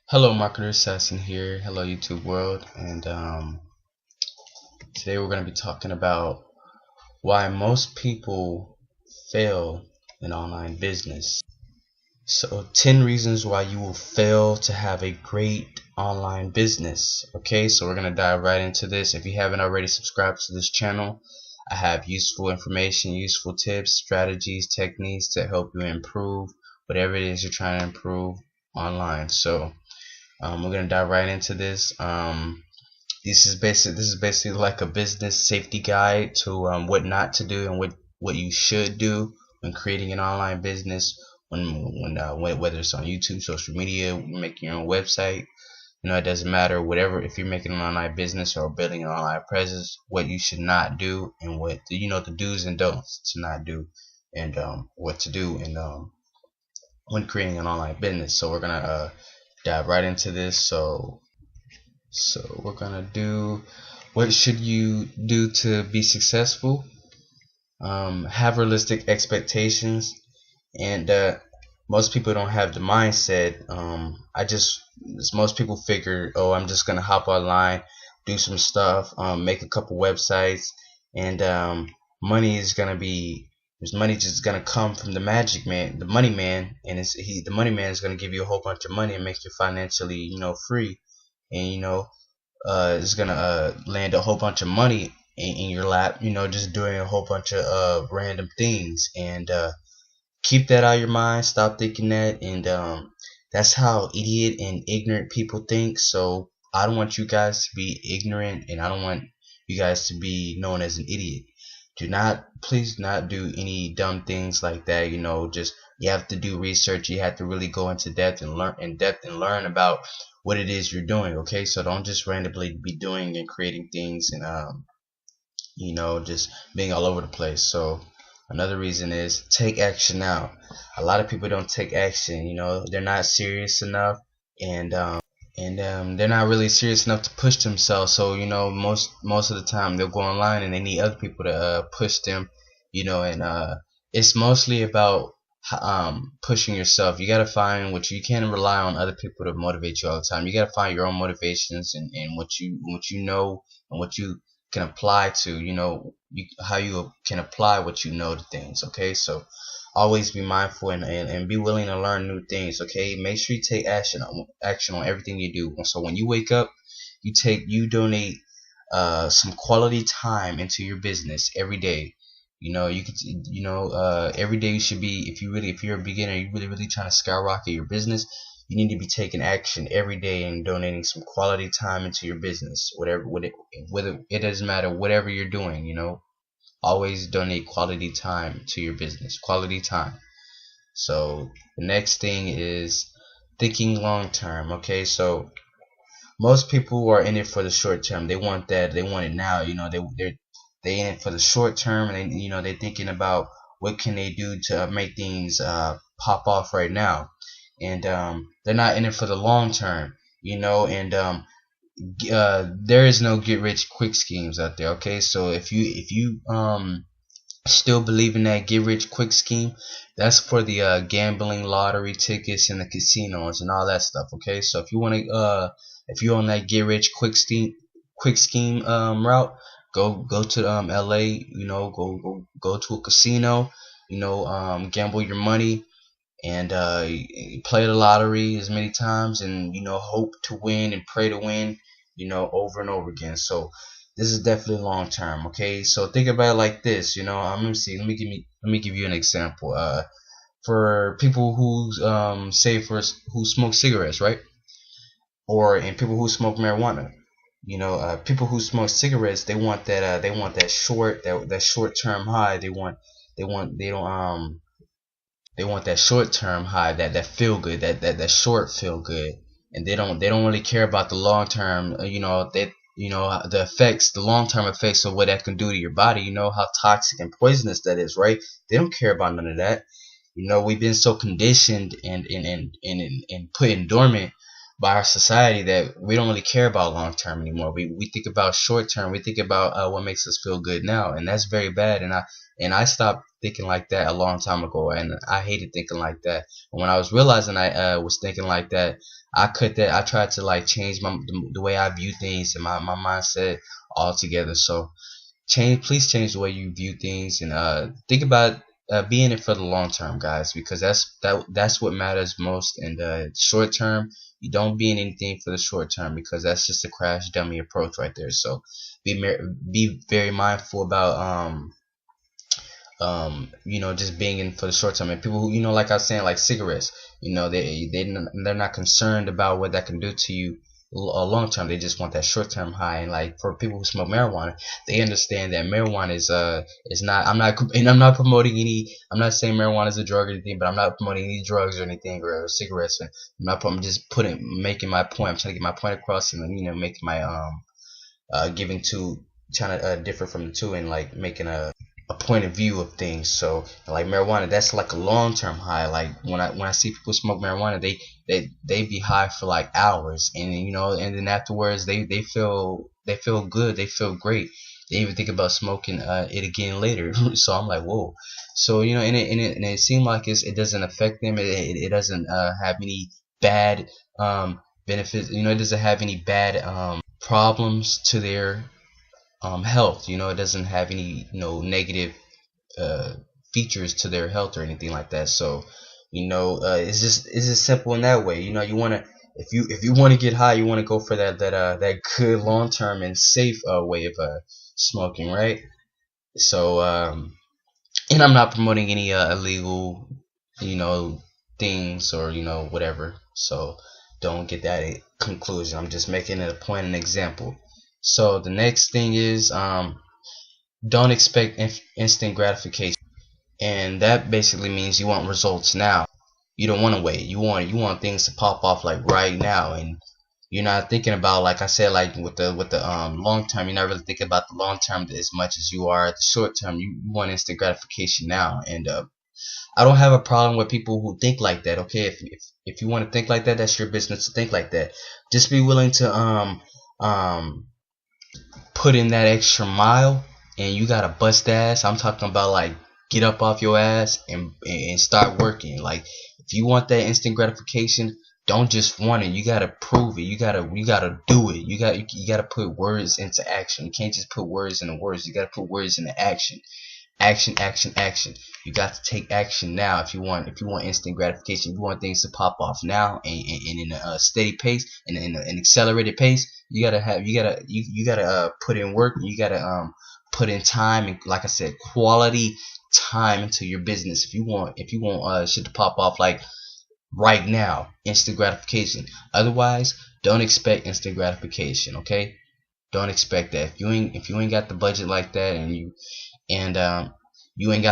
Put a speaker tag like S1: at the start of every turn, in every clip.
S1: Hello, marketer Assassin here. Hello, YouTube world. And today we're going to be talking about why most people fail in online business. So, 10 reasons why you will fail to have a great online business. Okay, so we're going to dive right into this. If you haven't already subscribed to this channel, I have useful information, useful tips, strategies, techniques to help you improve whatever it is you're trying to improve online. So, we're gonna dive right into this. This is basically like a business safety guide to what not to do and what you should do when creating an online business. When whether it's on YouTube, social media, making your own website, it doesn't matter. Whatever, if you're making an online business or building an online presence, what you should not do and what the do's and don'ts to not do, and what to do and when creating an online business. So we're gonna dive right into this. So we're gonna do what should you do to be successful. Have realistic expectations, and most people don't have the mindset. Most people figure, oh, I'm just gonna hop online, do some stuff, make a couple websites, and money is gonna be there's money just gonna come from the magic man, the money man, and the money man is gonna give you a whole bunch of money and make you financially, free, and it's gonna land a whole bunch of money in your lap, just doing a whole bunch of random things, and keep that out of your mind. Stop thinking that, and that's how idiot and ignorant people think. So I don't want you guys to be ignorant, and I don't want you guys to be known as an idiot. Please do not do any dumb things like that. Just you have to do research. You have to really go into depth and learn about what it is you're doing. Okay, so don't just randomly be doing and creating things and just being all over the place. So another reason is take action now. A lot of people don't take action. They're not serious enough, and they're not really serious enough to push themselves. So most of the time they'll go online and they need other people to push them. And it's mostly about pushing yourself. You gotta find you can't rely on other people to motivate you all the time. You gotta find your own motivations and what you know and what you can apply to. How you can apply what you know to things. Okay, so always be mindful and be willing to learn new things. Okay, make sure you take action on everything you do. So when you wake up, you donate some quality time into your business every day. You could every day you should be, if you're a beginner, you're really trying to skyrocket your business, you need to be taking action every day and donating some quality time into your business. Whether it doesn't matter, whatever you're doing, always donate quality time to your business. Quality time. So the next thing is thinking long term. Okay, so most people are in it for the short term. They want it now. They in it for the short term, and they're thinking about what can they do to make things pop off right now, and they're not in it for the long term. And there is no get rich quick schemes out there. Okay, so if you still believe in that get rich quick scheme, that's for the gambling, lottery tickets, and the casinos and all that stuff. Okay, so if you're on that get rich quick scheme route, go to LA, go to a casino, gamble your money, and play the lottery as many times, and hope to win and pray to win, over and over again. So this is definitely long term. Okay, so think about it like this. I'm gonna see. Let me give you an example. For people who smoke cigarettes, right? And people who smoke marijuana. People who smoke cigarettes, they want that short term high. They want that short term high, that feel good, that short feel good, and they don't really care about the long term. The effects, the long term effects of what that can do to your body. How toxic and poisonous that is, right? They don't care about none of that. We've been so conditioned and put in dormant by our society that we don't really care about long term anymore. We think about short term. We think about what makes us feel good now, and that's very bad. And I stopped thinking like that a long time ago, and I hated thinking like that. And when I was realizing I was thinking like that, I tried to like change the way I view things and my mindset altogether. So please change the way you view things, and think about being in it for the long term, guys, because that's what matters most. In the short term, you don't be in anything for the short term, because that's just a crash dummy approach right there. So be very mindful about just being in for the short term. And people who, like I was saying, like cigarettes, they're not concerned about what that can do to you long term. They just want that short term high. And like for people who smoke marijuana, they understand that marijuana is not. I'm not promoting any. I'm not saying marijuana is a drug or anything, but I'm not promoting any drugs or anything, or cigarettes. And I'm just making my point. I'm trying to get my point across, and making my giving to trying to differ from the two, and like making a point of view of things. So like marijuana, that's like a long term high. Like when I see people smoke marijuana, they be high for like hours, and and then afterwards they feel good, they feel great. They even think about smoking it again later. So I'm like, whoa. So and it seemed like it doesn't affect them. It doesn't have any bad benefits. It doesn't have any bad problems to their health. It doesn't have any negative uh, features to their health or anything like that. So it's just simple in that way. You want to, if you want to get high, you want to go for that good long term and safe way of smoking, right? So and I'm not promoting any illegal you know things, or whatever. So don't get that conclusion. I'm just making it a point, an example. So the next thing is don't expect instant gratification, and that basically means you want results now. You don't want to wait. You want things to pop off like right now, and you're not thinking about, like I said, like with the long term. You're not really thinking about the long term as much as you are at the short term. You want instant gratification now, and I don't have a problem with people who think like that. Okay, if you want to think like that, that's your business to think like that. Just be willing to um put in that extra mile, and you gotta bust ass. I'm talking about like get up off your ass and start working. Like if you want that instant gratification, don't just want it. You gotta prove it. You gotta do it. You gotta put words into action. You can't just put words into words. You gotta put words into action. Action, action, action. You got to take action now if you want instant gratification. If you want things to pop off now, and in a steady pace, and in an accelerated pace. You gotta put in work. You gotta put in time, and like I said, quality time into your business. If you want shit to pop off like right now, instant gratification. Otherwise, don't expect instant gratification. Okay, don't expect that. If you ain't got the budget like that, and you ain't got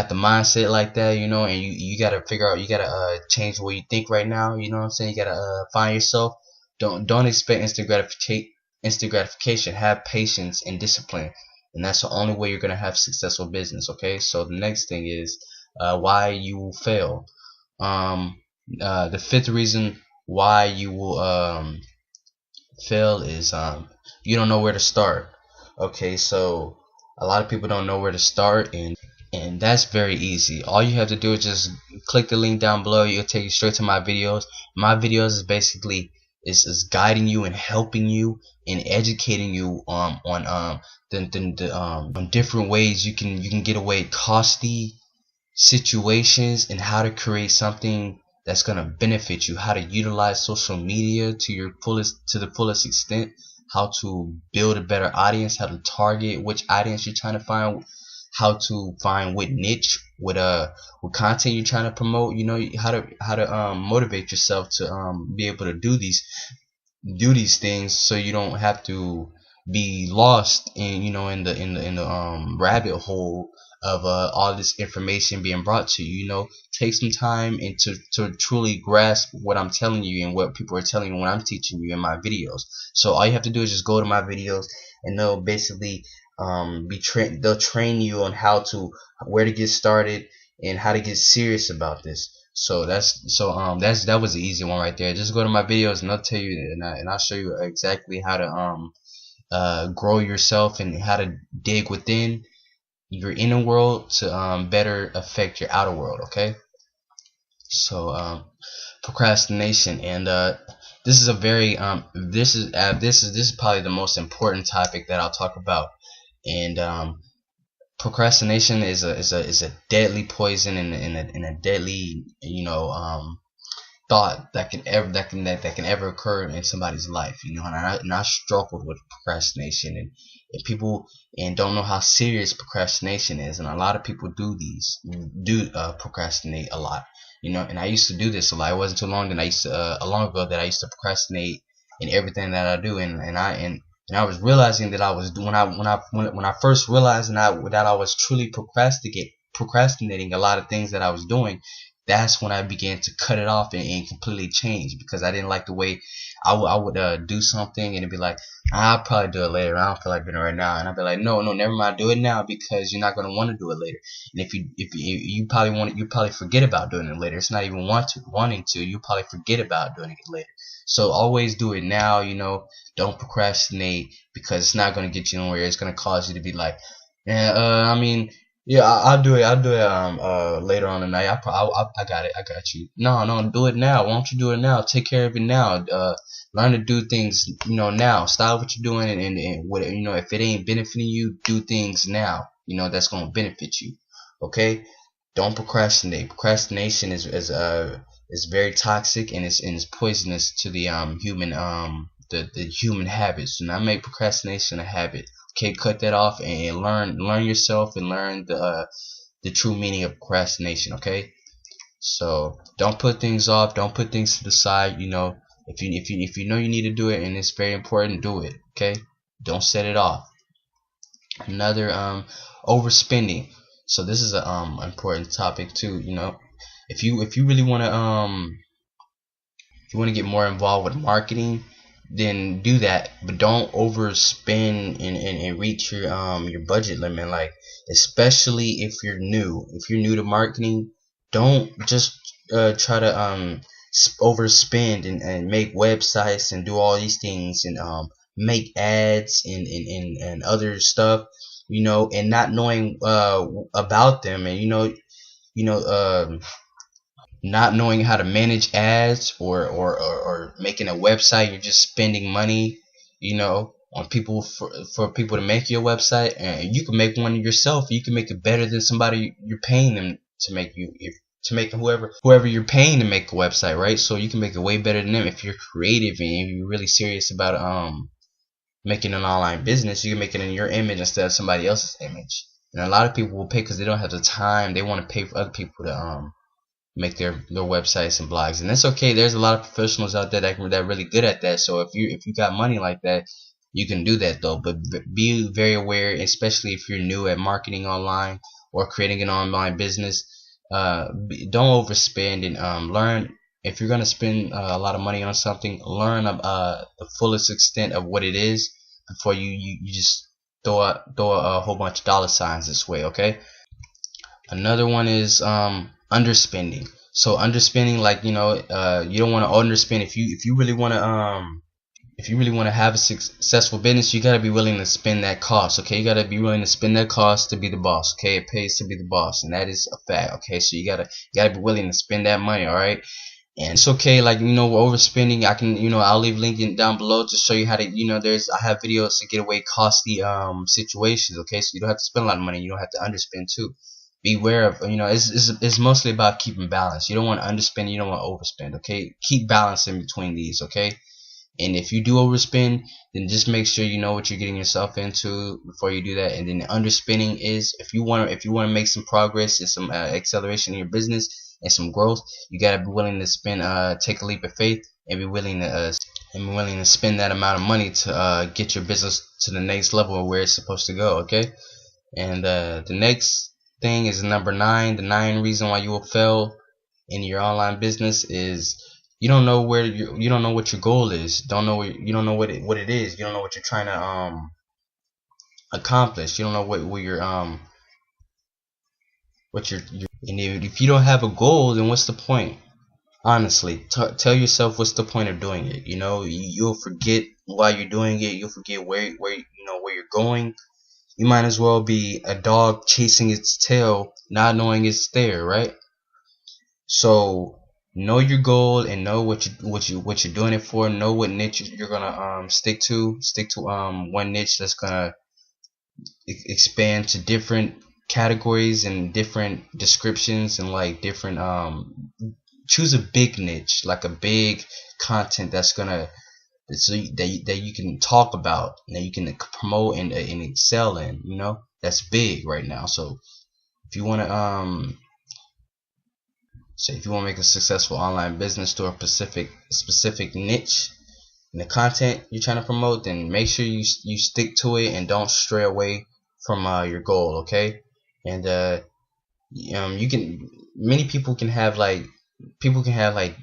S1: the mindset like that, and you gotta figure out, you gotta change the way you think right now. You know what I'm saying? You gotta find yourself. Don't expect instant gratification. Have patience and discipline, and that's the only way you're gonna have successful business. Okay, so the next thing is why you will fail. The fifth reason why you will fail is you don't know where to start. Okay, so a lot of people don't know where to start, and that's very easy. All you have to do is just click the link down below. It'll take you straight to my videos. My videos is basically is guiding you and helping you and educating you on different ways you can get away costly situations, and how to create something that's going to benefit you, how to utilize social media to the fullest extent, how to build a better audience, how to target which audience you're trying to find, how to find what niche, what content you're trying to promote. How to motivate yourself to be able to do these things, so you don't have to be lost in the rabbit hole of all this information being brought to you. Take some time and to truly grasp what I'm telling you and what people are telling you when I'm teaching you in my videos. So all you have to do is just go to my videos, and they'll basically they'll train you on where to get started and how to get serious about this. So that was the easy one right there. Just go to my videos, and I'll tell you, and I'll show you exactly how to grow yourself and how to dig within your inner world to better affect your outer world. Okay, so procrastination, and this is a very this is probably the most important topic that I'll talk about. And procrastination is a deadly poison, and a deadly, thought that can ever occur in somebody's life. And I struggled with procrastination, and people and don't know how serious procrastination is. And a lot of people do procrastinate a lot. And I used to do this a lot. It wasn't too long, and I used to long ago that I used to procrastinate in everything that I do. And I was realizing that I was doing when I first realized that I was truly procrastinating a lot of things that I was doing. That's when I began to cut it off and completely change, because I didn't like the way I would do something, and it'd be like, I'll probably do it later. I don't feel like doing it right now. And I'd be like, no, never mind, do it now, because you're not gonna want to do it later. And if you probably forget about doing it later. It's not even wanting to. You probably forget about doing it later. So always do it now. Don't procrastinate, because it's not gonna get you nowhere. It's gonna cause you to be like, yeah, I mean, yeah, I'll do it. I'll do it later on tonight. I got it. I got you. No, do it now. Why don't you do it now? Take care of it now. Learn to do things, now. Stop what you're doing, and what, if it ain't benefiting you, do things now. That's gonna benefit you. Okay? Don't procrastinate. Procrastination is very toxic, and it's poisonous to the the human habits. Do not make procrastination a habit. Okay, cut that off and learn yourself, and learn the true meaning of procrastination. Okay, so don't put things off. Don't put things to the side. If you know you need to do it and it's very important, do it. Okay, don't set it off. Another overspending. So this is a important topic too. If you really want to if you want to get more involved with marketing, then do that, but don't overspend and reach your budget limit. Like, especially if you're new to marketing, don't just try to overspend and make websites and do all these things, and make ads and other stuff, and not knowing about them, and not knowing how to manage ads, or making a website. You're just spending money, on people, for people to make your website, and you can make one yourself. You can make it better than somebody you're paying them to make whoever you're paying to make a website, right? So you can make it way better than them if you're creative and you're really serious about making an online business. You can make it in your image instead of somebody else's image. And a lot of people will pay because they don't have the time. They want to pay for other people to make their websites and blogs, and that's okay. There's a lot of professionals out there that are really good at that. So if you got money like that, you can do that though. But be very aware, especially if you're new at marketing online or creating an online business. Don't overspend, and learn. If you're gonna spend a lot of money on something, learn the fullest extent of what it is before you just throw a whole bunch of dollar signs this way. Okay. Another one is underspending. So underspending, like, you don't want to underspend. If you really want to have a successful business, you gotta be willing to spend that cost. Okay, you gotta be willing to spend that cost to be the boss. Okay, it pays to be the boss, and that is a fact. Okay, so you gotta be willing to spend that money. All right. And it's okay, like, overspending. I'll leave link down below to show you how to, I have videos to get away costly situations. Okay, so you don't have to spend a lot of money. You don't have to underspend too. Beware of, it's mostly about keeping balance. You don't want to underspend, you don't want to overspend. Okay, keep balance in between these. Okay, and if you do overspend, then just make sure you know what you're getting yourself into before you do that. And then the underspending is, if you want to make some progress and some acceleration in your business and some growth, you gotta be willing to take a leap of faith, and be willing to spend that amount of money to get your business to the next level of where it's supposed to go. Okay, and the next thing is number 9. The 9 reason why you will fail in your online business is you don't know what your goal is. You don't know what it is. You don't know what you're trying to accomplish. You don't know what you're and if you don't have a goal, then what's the point? Honestly, tell yourself, what's the point of doing it? You'll forget why you're doing it. You'll forget where you're going. You might as well be a dog chasing its tail, not knowing it's there, right? So know your goal and know what you're doing it for. Know what niche you're gonna stick to. Stick to one niche that's gonna expand to different categories and different descriptions and like different choose a big niche, like a big content that's gonna that you can talk about, that you can promote and excel in. You know, that's big right now. So if you want to say if you want to make a successful online business to a specific niche in the content you're trying to promote, then make sure you stick to it and don't stray away from your goal. Okay. And you can many people can have like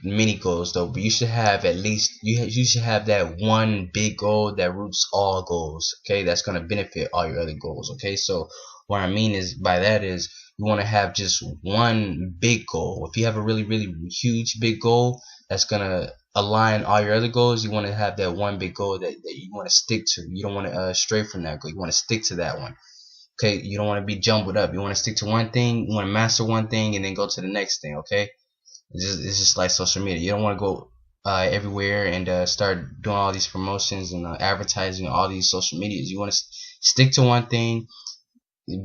S1: many goals though, but you should have at least you should have that one big goal that roots all goals. Okay, that's gonna benefit all your other goals. Okay, so what I mean is by that is you want to have just one big goal. If you have a really huge big goal that's gonna align all your other goals, you want to have that one big goal that you want to stick to. You don't want to stray from that goal. You want to stick to that one. Okay, you don't want to be jumbled up. You want to stick to one thing. You want to master one thing and then go to the next thing. Okay, it's just like social media. You don't want to go everywhere and start doing all these promotions and advertising all these social medias. You want to stick to one thing,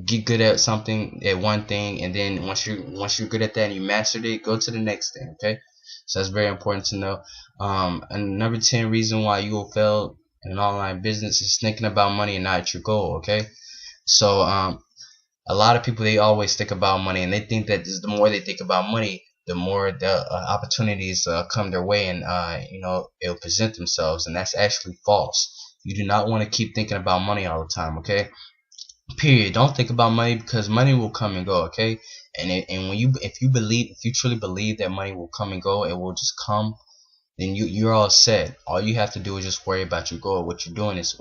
S1: get good at something at one thing, and then once you're good at that and you mastered it, go to the next thing. Okay, so that's very important to know. And number 10 reason why you will fail in an online business is thinking about money and not your goal. Okay, so a lot of people, they always think about money, and they think that the more they think about money, the more the opportunities come their way, and it'll present themselves, and that's actually false. You do not want to keep thinking about money all the time. Okay, period. Don't think about money, because money will come and go. Okay, and when if you truly believe that money will come and go, it will just come, then you're all set. All you have to do is just worry about your goal. What you're doing this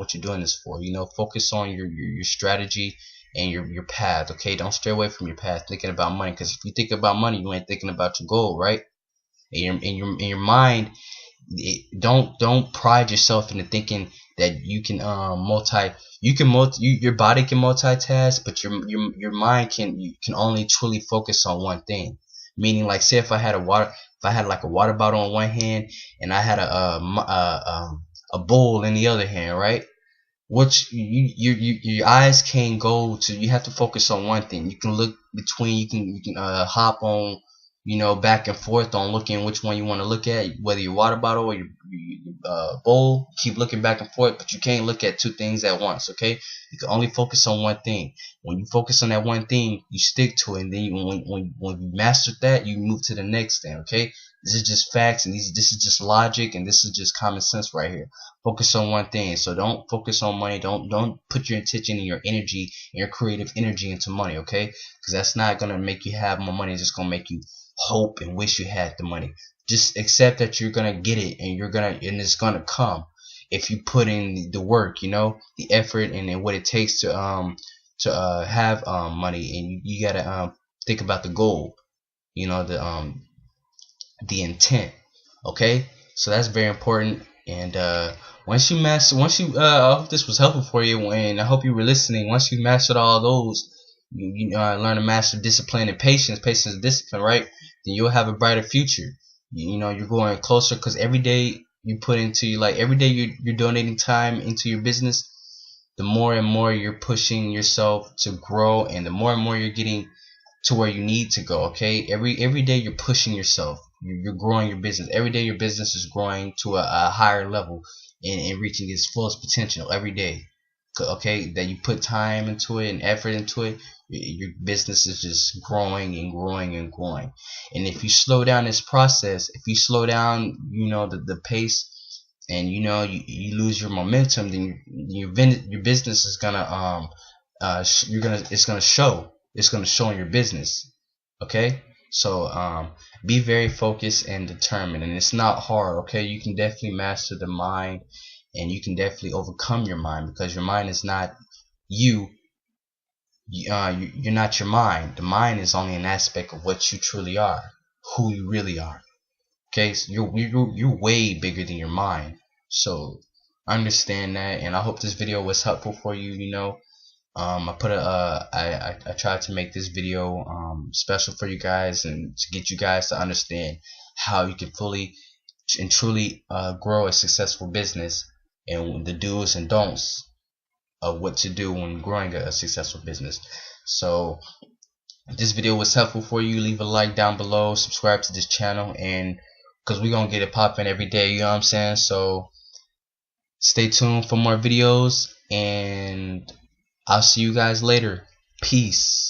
S1: for. Focus on your strategy and your path. Okay, don't stray away from your path thinking about money, because if you think about money, you ain't thinking about your goal, right? In your mind, don't pride yourself into thinking that you can your body can multitask, but your mind can only truly focus on one thing. Meaning, like, say if I had like a water bottle in one hand and I had a bowl in the other hand, right? Which your eyes can't go to. You have to focus on one thing. You can look between. You can hop on, back and forth on looking which one you want to look at, whether your water bottle or your bowl. Keep looking back and forth, but you can't look at two things at once. Okay, you can only focus on one thing. When you focus on that one thing, you stick to it, and then when you master that, you move to the next thing. Okay, this is just facts, and this is just logic, and this is just common sense right here. Focus on one thing. So don't focus on money. Don't put your attention and your energy and your creative energy into money. Okay, because that's not gonna make you have more money. It's just gonna make you hope and wish you had the money. Just accept that you're gonna get it, and it's gonna come if you put in the work, the effort and what it takes to have money. And you gotta think about the goal, the intent. Okay, so that's very important. And once you I hope this was helpful for you, and I hope you were listening. Once you mastered all those, learn to master discipline and patience and discipline, right? Then you'll have a brighter future. You're going closer, because every day you put into, like, every day you're donating time into your business, the more and more you're pushing yourself to grow, and the more and more you're getting to where you need to go. Okay, every day you're pushing yourself. You're growing your business. Every day your business is growing to a higher level and reaching its fullest potential every day. Okay, that you put time into it and effort into it, your business is just growing and growing and growing. And if you slow down this process, if you slow down, the pace, and you lose your momentum, then your business is gonna it's gonna show in your business. Okay, so be very focused and determined, and it's not hard. Okay, you can definitely master the mind, and you can definitely overcome your mind, because your mind is not you. You're not your mind. The mind is only an aspect of what you truly are, who you really are. Okay, so you're way bigger than your mind. So understand that, and I hope this video was helpful for you. I tried to make this video special for you guys and to get you guys to understand how you can fully and truly grow a successful business, and the do's and don'ts of what to do when growing a successful business. So if this video was helpful for you, leave a like down below, subscribe to this channel, and because we're gonna get it popping every day, you know what I'm saying? So stay tuned for more videos, and I'll see you guys later. Peace.